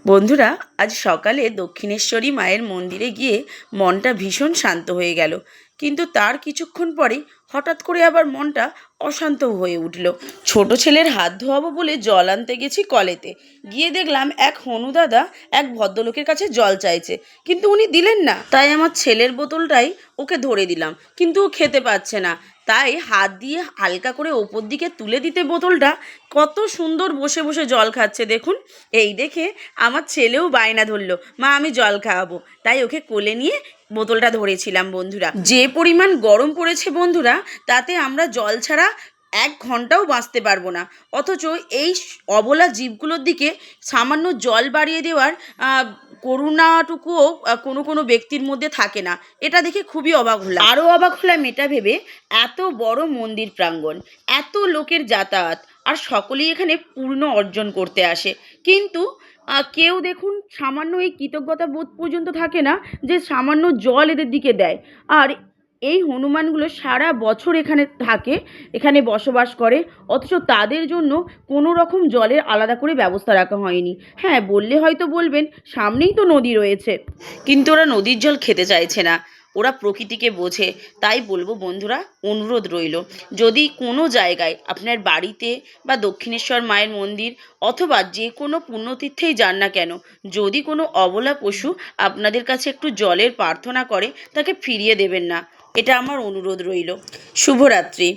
বন্ধুরা, আজ সকালে দক্ষিণেশ্বরী মায়ের মন্দিরে গিয়ে মনটা ভীষণ শান্ত হয়ে গেল। কিন্তু তার কিছুক্ষণ পরেই হঠাৎ করে আবার মনটা অশান্ত হয়ে উঠল। ছোট ছেলের হাত ধোয়াবো বলে জল আনতে গেছি কলেতে, গিয়ে দেখলাম এক হনু দাদা এক ভদ্রলোকের কাছে জল চাইছে, কিন্তু উনি দিলেন না। তাই আমার ছেলের বোতলটাই ওকে ধরে দিলাম, কিন্তু ও খেতে পাচ্ছে না। তাই হাত দিয়ে হালকা করে ওপর দিকে তুলে দিতে বোতলটা, কত সুন্দর বসে বসে জল খাচ্ছে দেখুন। এই দেখে আমার ছেলেও বায়না ধরলো, মা আমি জল খাওয়াবো। তাই ওকে কোলে নিয়ে বোতলটা ধরেছিলাম। বন্ধুরা, যে পরিমাণ গরম পড়েছে বন্ধুরা, তাতে আমরা জল ছাড়া 1 ঘন্টাও বাঁচতে পারবো না। অথচ এই অবলা জীবগুলোর দিকে সামান্য জল বাড়িয়ে দেওয়ার করুণাটুকুও কোনো কোনো ব্যক্তির মধ্যে থাকে না। এটা দেখে খুবই অবাক হলাম। আরও অবাক হলাম এটা ভেবে, এত বড় মন্দির প্রাঙ্গণ, এত লোকের যাতায়াত, আর সকলেই এখানে পূর্ণ অর্জন করতে আসে, কিন্তু কেউ দেখুন সামান্য এই কৃতজ্ঞতা বোধ পর্যন্ত থাকে না যে সামান্য জল এদের দিকে দেয়। আর এই হনুমানগুলো সারা বছর এখানে থাকে, এখানে বসবাস করে, অথচ তাদের জন্য কোনো রকম জলের আলাদা করে ব্যবস্থা রাখা হয়নি। হ্যাঁ, বললে হয়তো বলবেন সামনেই তো নদী রয়েছে, কিন্তু ওরা নদীর জল খেতে চাইছে না, ওরা প্রকৃতিকে বোঝে। তাই বলবো বন্ধুরা, অনুরোধ রইল, যদি কোনো জায়গায় আপনার বাড়িতে বা দক্ষিণেশ্বর মায়ের মন্দির অথবা যে কোনো পুণ্যতীর্থেই যান না কেন, যদি কোনো অবলা পশু আপনাদের কাছে একটু জলের প্রার্থনা করে, তাকে ফিরিয়ে দেবেন না। এটা আমার অনুরোধ রইল। শুভরাত্রি।